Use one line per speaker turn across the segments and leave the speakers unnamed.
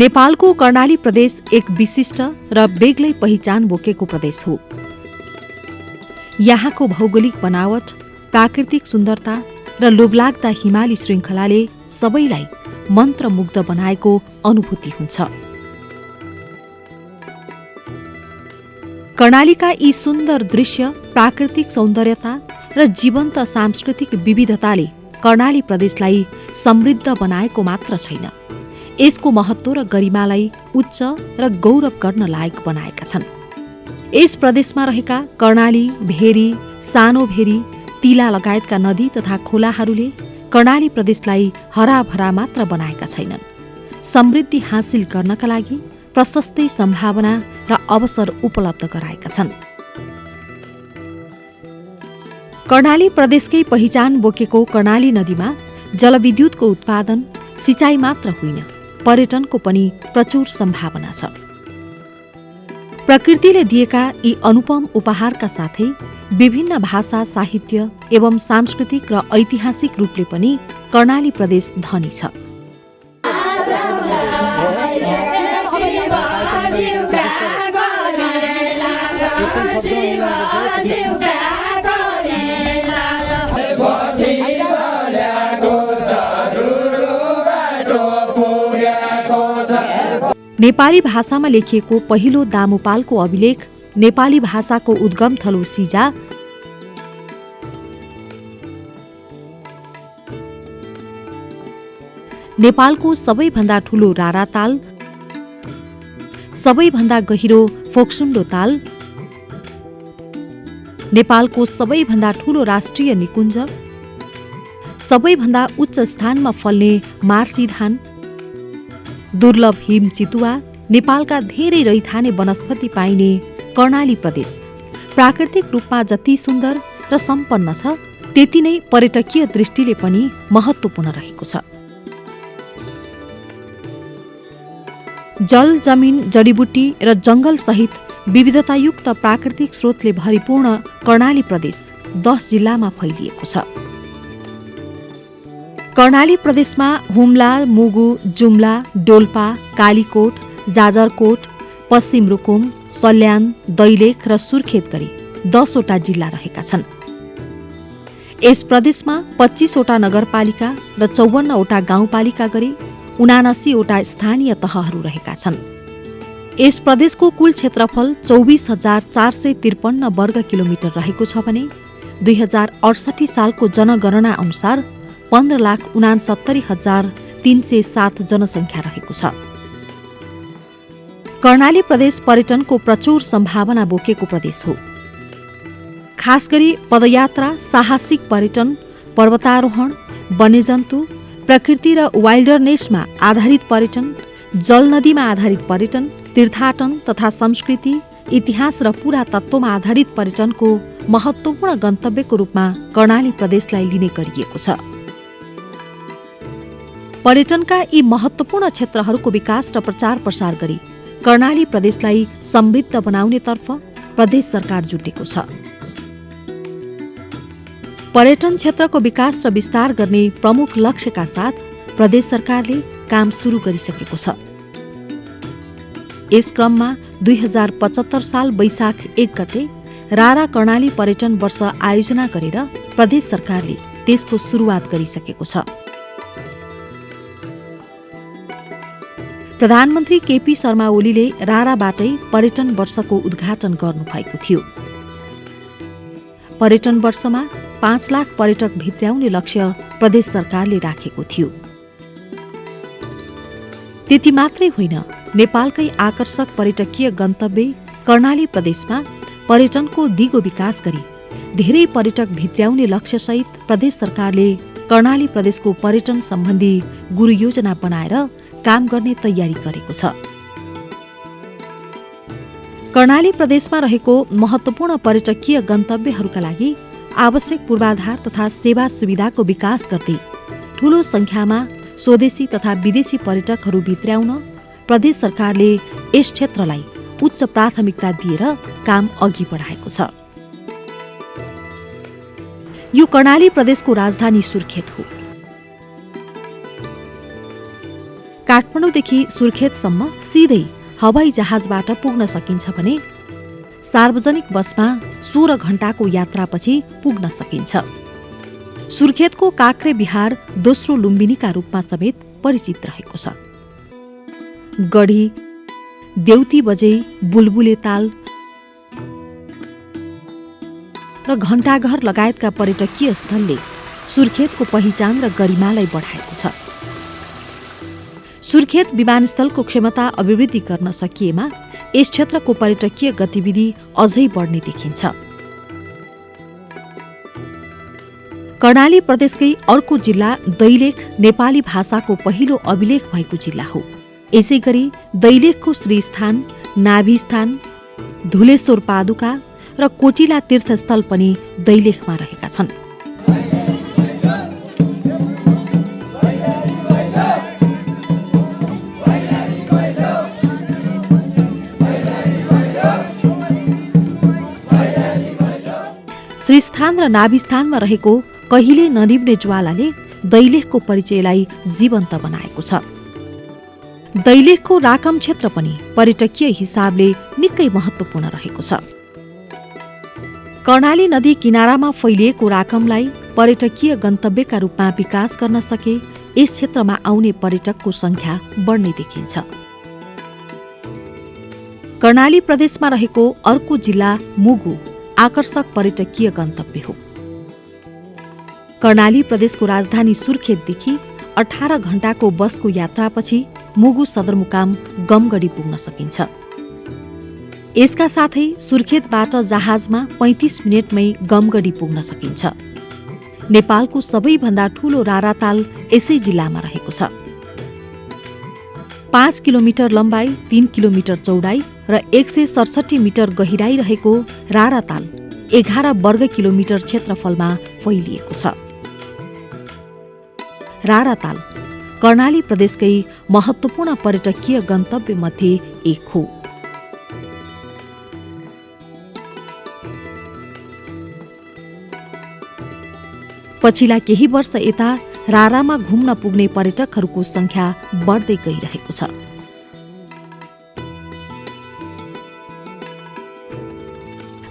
नेपालको कर्णाली प्रदेश एक विशिष्ट र बेग्लै पहिचान बोकेको प्रदेश हो। यहाँको भौगोलिक बनावट, प्राकृतिक सुन्दरता र लोभलाग्दा हिमाली श्रृङ्खलाले सबैलाई मन्त्रमुग्ध बनाएको अनुभूति हुन्छ। कर्णालीका यी सुन्दर दृश्य, प्राकृतिक सौन्दर्यता र जीवन्त सांस्कृतिक विविधताले कर्णाली प्रदेशलाई समृद्ध बनाएको मात्र छैन, यसको महत्त्व र गरिमालाई उच्च र गौरव गर्न लायक बनाएका छन्। यस प्रदेशमा रहेका कर्णाली, भेरी, सानो भेरी, तिला लगायतका नदी तथा खोलाहरूले कर्णाली प्रदेशलाई हराभरा मात्र बनाएका छैनन्, समृद्धि हासिल गर्नका लागि प्रशस्तै सम्भावना र अवसर उपलब्ध गराएका छन्। कर्णाली प्रदेशकै पहिचान बोकेको कर्णाली नदीमा जलविद्युतको उत्पादन, सिँचाइ मात्र होइन, पर्यटनको पनि प्रचुर सम्भावना छ। प्रकृतिले दिएका यी अनुपम उपहारका साथै विभिन्न भाषा, साहित्य एवं सांस्कृतिक र ऐतिहासिक रूपले पनि कर्णाली प्रदेश धनी छ। नेपाली भाषामा लेखिएको पहिलो दामुपालको अभिलेख नेपाली भाषाको उद्गम थलो सिजा, नेपालको सबैभन्दा ठूलो रारा ताल, सबैभन्दा गहिरो फोक्सुन्डो ताल, नेपालको सबैभन्दा ठूलो राष्ट्रिय निकुञ्ज, सबैभन्दा उच्च स्थानमा फल्ने मार्सी धान, दुर्लभ हिम चितुवा, नेपालका धेरै रैथाने वनस्पति पाइने कर्णाली प्रदेश प्राकृतिक रूपमा जति सुन्दर र सम्पन्न छ, त्यति नै पर्यटकीय दृष्टिले पनि महत्त्वपूर्ण रहेको छ। जल, जमिन, जडीबुटी र जंगल सहित विविधतायुक्त प्राकृतिक स्रोतले भरिपूर्ण कर्णाली प्रदेश 10 जिल्लामा फैलिएको छ। कर्णाली प्रदेशमा हुम्ला, मुगु, जुम्ला, डोल्पा, कालीकोट, जाजरकोट, पश्चिम रुकुम, सल्यान, दैलेख र सुर्खेत गरी 10 वटा जिल्ला रहेका छन्। यस प्रदेशमा 25 वटा नगरपालिका र 54 वटा गाउँपालिका गरी 79 वटा स्थानीय तहहरू रहेका छन्। यस प्रदेशको कुल क्षेत्रफल 24,453 वर्ग किलोमिटर रहेको छ भने 2068 सालको जनगणना अनुसार 15,69,307 जनसङ्ख्या रहेको छ। कर्णाली प्रदेश पर्यटनको प्रचुर सम्भावना बोकेको प्रदेश हो। खास गरी पदयात्रा, साहसिक पर्यटन, पर्वतारोहण, वन्यजन्तु, प्रकृति र वाइल्डरनेसमा आधारित पर्यटन, जल नदीमा आधारित पर्यटन, तीर्थाटन तथा संस्कृति, इतिहास र पुरातत्वमा आधारित पर्यटनको महत्त्वपूर्ण गन्तव्यको रूपमा कर्णाली प्रदेशलाई लिने गरिएको छ। पर्यटनका यी महत्त्वपूर्ण क्षेत्रहरूको विकास र प्रचार प्रसार गरी कर्णाली प्रदेशलाई समृद्ध बनाउनेतर्फ प्रदेश सरकार जुटेको छ। पर्यटन क्षेत्रको विकास र विस्तार गर्ने प्रमुख लक्ष्यका साथ प्रदेश सरकारले काम सुरु गरिसकेको छ। यस क्रममा 2075 साल वैशाख 1 गते रारा कर्णाली पर्यटन वर्ष आयोजना गरेर प्रदेश सरकारले त्यसको सुरुवात गरिसकेको छ। प्रधानमन्त्री केपी शर्मा ओलीले राराबाटै पर्यटन वर्षको उद्घाटन गर्नुभएको थियो। पर्यटन वर्षमा 5 लाख पर्यटक भित्र्याउने लक्ष्य प्रदेश सरकारले राखेको थियो। त्यति मात्रै होइन, नेपालकै आकर्षक पर्यटकीय गन्तव्य कर्णाली प्रदेशमा पर्यटनको दिगो विकास गरी धेरै पर्यटक भित्र्याउने लक्ष्यसहित प्रदेश सरकारले कर्णाली प्रदेशको पर्यटन सम्बन्धी गुरु योजना बनाएर काम गर्ने तयारी गरेको छ। कर्णाली प्रदेशमा रहेको महत्त्वपूर्ण पर्यटकीय गन्तव्यहरूका लागि आवश्यक पूर्वाधार तथा सेवा सुविधाको विकास गर्दै ठूलो संख्यामा स्वदेशी तथा विदेशी पर्यटकहरू भित्र्याउन प्रदेश सरकारले यस क्षेत्रलाई उच्च प्राथमिकता दिएर काम अघि बढाएको छ। यो कर्णाली प्रदेशको राजधानी सुर्खेत हो। काठमाडौँदेखि सुर्खेतसम्म सिधै हवाई जहाजबाट पुग्न सकिन्छ भने सार्वजनिक बसमा 16 घण्टाको यात्रापछि पुग्न सकिन्छ। सुर्खेतको काक्रे बिहार दोस्रो लुम्बिनीका रूपमा समेत परिचित रहेको छ। गढी, देउती बजै, बुलबुले ताल र घण्टाघर लगायतका पर्यटकीय स्थलले सुर्खेतको पहिचान र गरिमालाई बढाएको छ। सुर्खेत विमानस्थलको क्षमता अभिवृद्धि गर्न सकिएमा यस क्षेत्रको पर्यटकीय गतिविधि अझै बढ्ने देखिन्छ। कर्णाली प्रदेशकै अर्को जिल्ला दैलेख नेपाली भाषाको पहिलो अभिलेख भएको जिल्ला हो। यसैगरी दैलेखको श्रीस्थान, नाभिस्थान, धुलेश्वर पादुका र कोटिला तीर्थस्थल पनि दैलेखमा रहेका छन्। श्रीस्थान र नाभिस्थानमा रहेको कहिले ननिभ्ने ज्वालाले दैलेखको परिचयलाई जीवन्त बनाएको छ। दैलेखको राकम क्षेत्र पनि पर्यटकीय हिसाबले निकै महत्त्वपूर्ण रहेको छ। कर्णाली नदी किनारामा फैलिएको राकमलाई पर्यटकीय गन्तव्यका रूपमा विकास गर्न सके यस क्षेत्रमा आउने पर्यटकको संख्या बढ्ने देखिन्छ। कर्णाली प्रदेशमा रहेको अर्को जिल्ला मुगु आकर्षक पर्यटकीय गन्तव्य हो। कर्णाली प्रदेशको राजधानी सुर्खेतदेखि 18 घण्टाको बसको यात्रापछि मुगु सदरमुकाम गमगढी पुग्न सकिन्छ। यसका साथै सुर्खेतबाट जहाजमा 35 मिनेटमै गमगढी पुग्न सकिन्छ। नेपालको सबैभन्दा ठूलो राराताल यसै जिल्लामा रहेको छ। 5 किलोमिटर लम्बाई, 3 किलोमिटर चौडाई र 167 मिटर गहिराई रहेको राराताल 11 वर्ग किलोमिटर क्षेत्रफलमा फैलिएको छ। राराताल कर्णाली प्रदेशकै महत्त्वपूर्ण पर्यटकीय गन्तव्य मध्ये एक हो। पछिल्ला केही वर्ष यता रारामा घुम्न पुग्ने पर्यटकहरूको संख्या बढ्दै गइरहेको छ।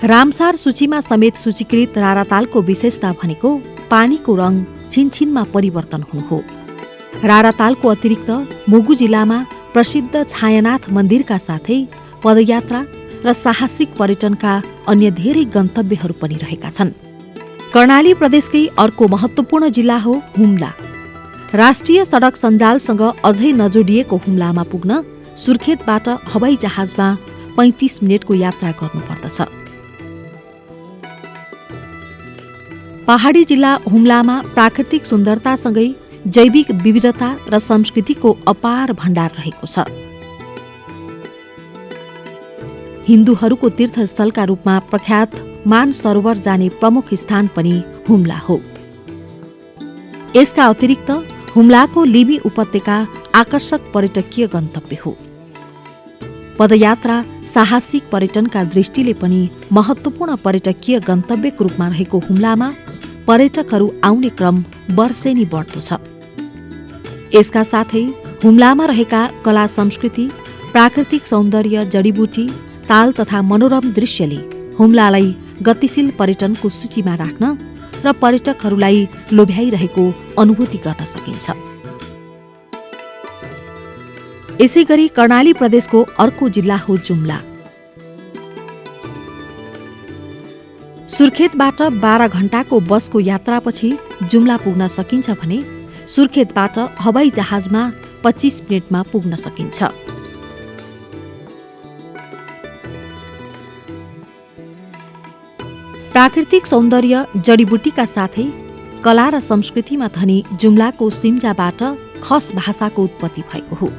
रामसार सूचीमा समेत सूचीकृत रारातालको विशेषता भनेको पानीको रङ छिनछिनमा परिवर्तन हुनु हो। रारातालको अतिरिक्त मुगु जिल्लामा प्रसिद्ध छायानाथ मन्दिरका साथै पदयात्रा र साहसिक पर्यटनका अन्य धेरै गन्तव्यहरू पनि रहेका छन्। कर्णाली प्रदेशकै अर्को महत्त्वपूर्ण जिल्ला हो हुम्ला। राष्ट्रिय सडक सञ्जालसँग अझै नजोडिएको हुम्लामा पुग्न सुर्खेतबाट हवाई जहाजमा 35 मिनेटको यात्रा गर्नुपर्दछ। पहाडी जिल्ला हुम्लामा प्राकृतिक सुन्दरतासँगै जैविक विविधता र संस्कृतिको अपार भण्डार रहेको छ। हिन्दूहरूको तीर्थस्थलका रूपमा प्रख्यात मानसरोवर जाने प्रमुख स्थान पनि हुम्ला हो। यसका अतिरिक्त हुम्लाको लिबी उपत्यका आकर्षक पर्यटकीय गन्तव्य हो। पदयात्रा साहसिक पर्यटनका दृष्टिले पनि महत्त्वपूर्ण पर्यटकीय गन्तव्यको रूपमा रहेको हुम्लामा पर्यटकहरू आउने क्रम वर्षेनी बढ्दो छ। यसका साथै हुम्लामा रहेका कला संस्कृति, प्राकृतिक सौन्दर्य, जडीबुटी, ताल तथा मनोरम दृश्यले हुम्लालाई गतिशील पर्यटनको सूचीमा राख्न र पर्यटकहरूलाई लोभ्याइरहेको अनुभूति गर्न सकिन्छ। यसैगरी कर्णाली प्रदेशको अर्को जिल्ला हो जुम्ला। सुर्खेतबाट 12 घण्टाको बसको यात्रापछि जुम्ला पुग्न सकिन्छ भने सुर्खेतबाट हवाई जहाजमा 25 मिनेटमा पुग्न सकिन्छ। प्राकृतिक सौन्दर्य, जडीबुटीका साथै कला र संस्कृतिमा धनी जुम्लाको सिम्जाबाट खस भाषाको उत्पत्ति भएको हो।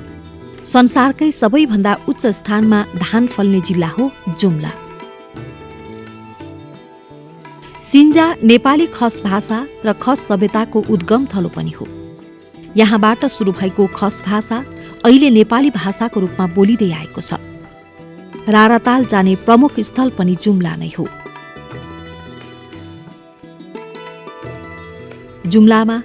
संसारकै सबैभन्दा उच्च स्थानमा धान फल्ने जिल्ला हो जुम्ला। सिन्जा नेपाली खस भाषा र खस सभ्यताको उद्गम थलो पनि हो। यहाँबाट सुरु भएको खस भाषा अहिले नेपाली भाषाको रूपमा बोलिँदै आएको छ। राराताल जाने प्रमुख स्थल पनि जुम्ला नै हो। जुम्लामा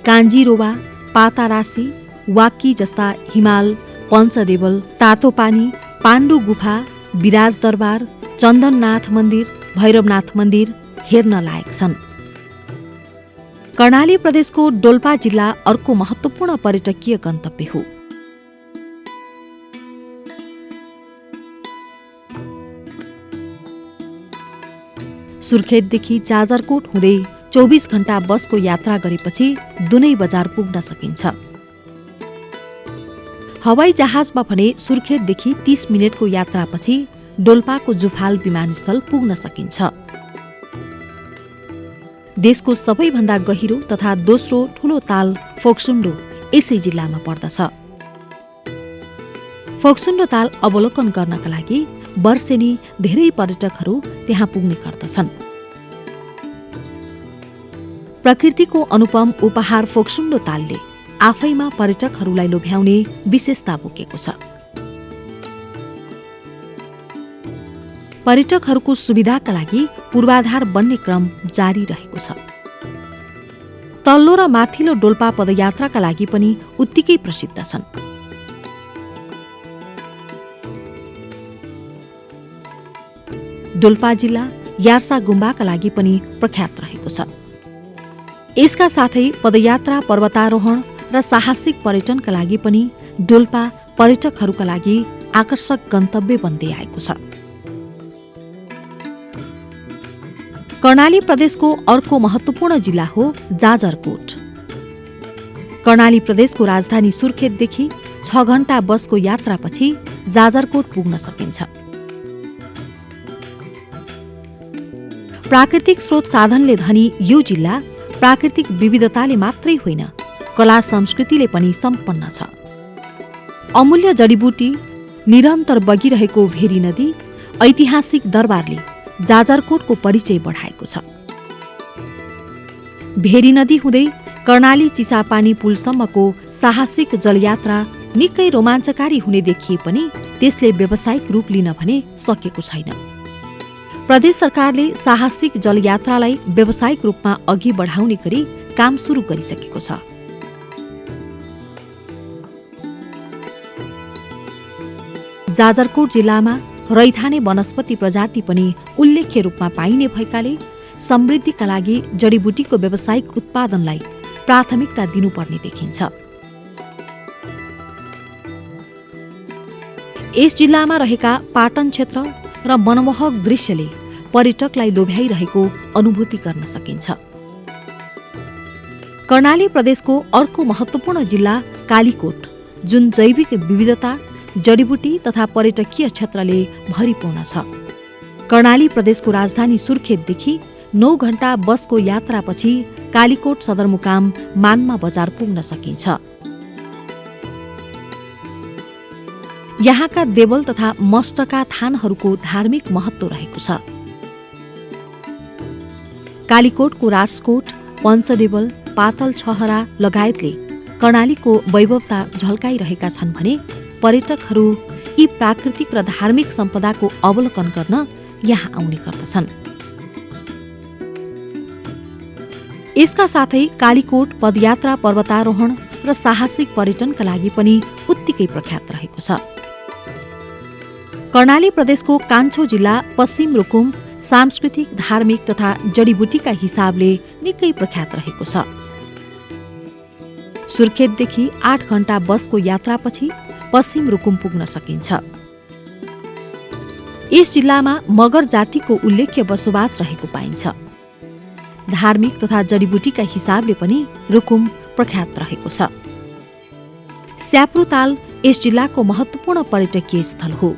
काञ्जिरोवा, पातारासी, वाक्की जस्ता हिमाल, पञ्चदेवल, तातो पानी, पाण्डु गुफा, विराज दरबार, चन्दननाथ मन्दिर, भैरवनाथ मन्दिर हेर्न लायक छन्। कर्णाली प्रदेशको डोल्पा जिल्ला अर्को महत्त्वपूर्ण पर्यटकीय गन्तव्य हो। सुर्खेतदेखि जाजरकोट हुँदै 24 घण्टा बसको यात्रा गरेपछि दुनै बजार पुग्न सकिन्छ। हवाई जहाजमा भने सुर्खेतदेखि 30 मिनेटको यात्रापछि डोल्पाको जुफाल विमानस्थल पुग्न सकिन्छ। देशको सबैभन्दा गहिरो तथा दोस्रो ठूलो ताल फोक्सुन्डो यसै जिल्लामा पर्दछ। फोक्सुन्डो ताल अवलोकन गर्नका लागि वर्षेनी धेरै पर्यटकहरू त्यहाँ पुग्ने गर्दछन्। प्रकृतिको अनुपम उपहार फोक्सुन्डो तालले आफैमा पर्यटकहरूलाई लोभ्याउने विशेषता बोकेको छ। पर्यटकहरूको सुविधाका लागि पूर्वाधार बन्ने क्रम जारी रहेको छ। तल्लो र माथिल्लो डोल्पा पदयात्राका लागि पनि उत्तिकै प्रसिद्ध छन्। डोल्पा जिल्ला यार्सा गुम्बाका लागि पनि प्रख्यात रहेको छ। यसका साथै पदयात्रा, पर्वतारोहण र साहसिक पर्यटनका लागि पनि डोल्पा पर्यटकहरूका लागि आकर्षक गन्तव्य बन्दै आएको छ। कर्णाली प्रदेशको अर्को महत्त्वपूर्ण जिल्ला हो जाजरकोट। कर्णाली प्रदेशको राजधानी सुर्खेतदेखि 6 घण्टा बसको यात्रापछि जाजरकोट पुग्न सकिन्छ। प्राकृतिक स्रोत साधनले धनी यो जिल्ला प्राकृतिक विविधताले मात्रै होइन, कला संस्कृतिले पनि सम्पन्न छ। अमूल्य जडीबुटी, निरन्तर बगिरहेको भेरी नदी, ऐतिहासिक दरबारले जाजरकोटको परिचय बढाएको छ। भेरी नदी हुँदै कर्णाली चिसापानी पुलसम्मको साहसिक जलयात्रा निकै रोमाञ्चकारी हुने देखिए पनि त्यसले व्यावसायिक रूप लिन भने सकेको छैन। प्रदेश सरकारले साहसिक जलयात्रालाई व्यावसायिक रूपमा अघि बढाउने गरी काम सुरु गरिसकेको छ। जाजरकोट जिल्लामा रैथाने वनस्पति प्रजाति पनि उल्लेख्य रूपमा पाइने भएकाले समृद्धिका लागि जडीबुटीको व्यावसायिक उत्पादनलाई प्राथमिकता दिनुपर्ने देखिन्छ। यस जिल्लामा रहेका पाटन क्षेत्र र मनमोहक दृश्यले पर्यटकलाई लोभ्याइरहेको अनुभूति गर्न सकिन्छ। कर्णाली प्रदेशको अर्को महत्त्वपूर्ण जिल्ला कालीकोट, जुन जैविक विविधता, जडीबुटी तथा पर्यटकीय क्षेत्रले भरिपूर्ण छ। कर्णाली प्रदेशको राजधानी सुर्खेतदेखि 9 घण्टा बसको यात्रापछि कालीकोट सदरमुकाम मानमा बजार पुग्न सकिन्छ। यहाँका देवल तथा मष्टका थानहरूको धार्मिक महत्त्व रहेको छ। कालीकोटको राजकोट, पञ्चदेवल, पातल छहरा लगायतले कर्णालीको वैभवता झल्काइरहेका छन् भने पर्यटकहरू यी प्राकृतिक र धार्मिक सम्पदाको अवलोकन गर्न यहाँ आउने गर्दछन्। यसका साथै कालीकोट पदयात्रा, पर्वतारोहण र साहसिक पर्यटनका लागि पनि उत्तिकै प्रख्यात रहेको छ। कर्णाली प्रदेशको कान्छो जिल्ला पश्चिम रुकुम सांस्कृतिक, धार्मिक तथा जडीबुटीका हिसाबले निकै प्रख्यात रहेको छ। सुर्खेतदेखि 8 घण्टा बसको यात्रापछि पश्चिम रुकुम पुग्न सकिन्छ। यस जिल्लामा मगर जातिको उल्लेख्य बसोबास रहेको पाइन्छ। धार्मिक तथा जडीबुटीका हिसाबले पनि रुकुम प्रख्यात रहेको छ। स्याप्रो ताल यस जिल्लाको महत्त्वपूर्ण पर्यटकीय स्थल हो।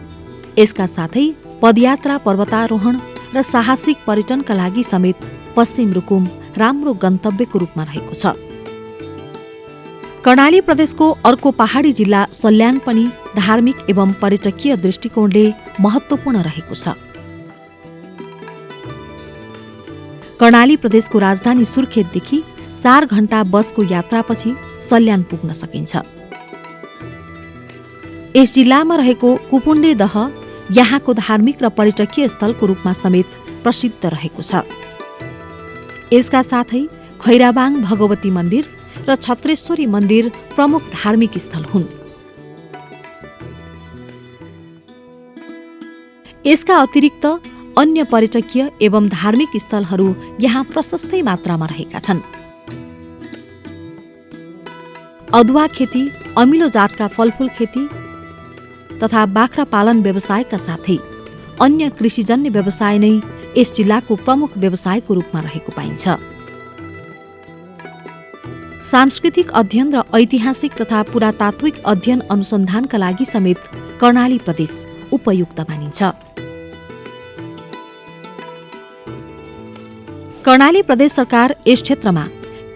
यसका साथै पदयात्रा, पर्वतारोहण र साहसिक पर्यटनका लागि समेत पश्चिम रुकुम राम्रो गन्तव्यको रूपमा रहेको छ। कर्णाली प्रदेशको अर्को पहाडी जिल्ला सल्यान पनि धार्मिक एवं पर्यटकीय दृष्टिकोणले महत्त्वपूर्ण रहेको छ। कर्णाली प्रदेशको राजधानी सुर्खेतदेखि 4 घण्टा बसको यात्रापछि सल्यान पुग्न सकिन्छ। यस जिल्लामा रहेको कुपुण्डे दह यहाँको धार्मिक र पर्यटकीय स्थलको रूपमा समेत प्रसिद्ध रहेको छ। यसका साथै खैराबाङ भगवती मन्दिर र छत्रेश्वरी मन्दिर प्रमुख धार्मिक स्थल हुन्। यसका अतिरिक्त अन्य पर्यटकीय एवं धार्मिक स्थलहरू यहाँ प्रशस्तै मात्रामा रहेका छन्। अदुवा खेती, अमिलो जातका फलफूल खेती तथा बाख्रा पालन व्यवसायका साथै अन्य कृषिजन्य व्यवसाय नै यस जिल्लाको प्रमुख व्यवसायको रूपमा रहेको पाइन्छ। सांस्कृतिक अध्ययन र ऐतिहासिक तथा पुरातात्विक अध्ययन अनुसन्धानका लागि समेत कर्णाली प्रदेश उपयुक्त मानिन्छ। कर्णाली प्रदेश सरकार यस क्षेत्रमा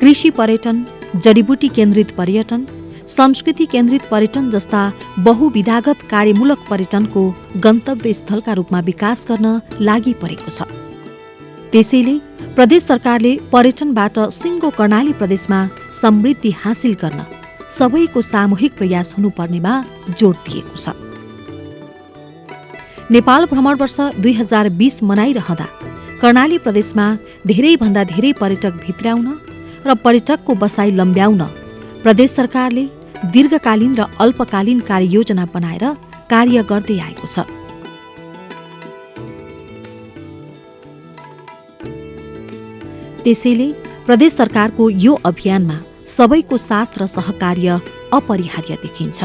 कृषि पर्यटन, जडीबुटी केन्द्रित पर्यटन, संस्कृति केन्द्रित पर्यटन जस्ता बहुविधागत कार्यमूलक पर्यटनको गन्तव्य स्थलका रूपमा विकास गर्न लागि परेको छ। त्यसैले प्रदेश सरकारले पर्यटनबाट सिङ्गो कर्णाली प्रदेशमा समृद्धि हासिल गर्न सबैको सामूहिक प्रयास हुनुपर्नेमा जोड दिएको छ। नेपाल भ्रमण वर्ष 2020 मनाइरहँदा कर्णाली प्रदेशमा धेरैभन्दा धेरै पर्यटक भित्र्याउन र पर्यटकको बसाई लम्ब्याउन प्रदेश सरकारले दीर्घकालीन र अल्पकालीन कार्ययोजना बनाएर कार्य गर्दै आएको छ। त्यसैले प्रदेश सरकारको यो अभियानमा सबैको साथ र सहकार्य अपरिहार्य देखिन्छ।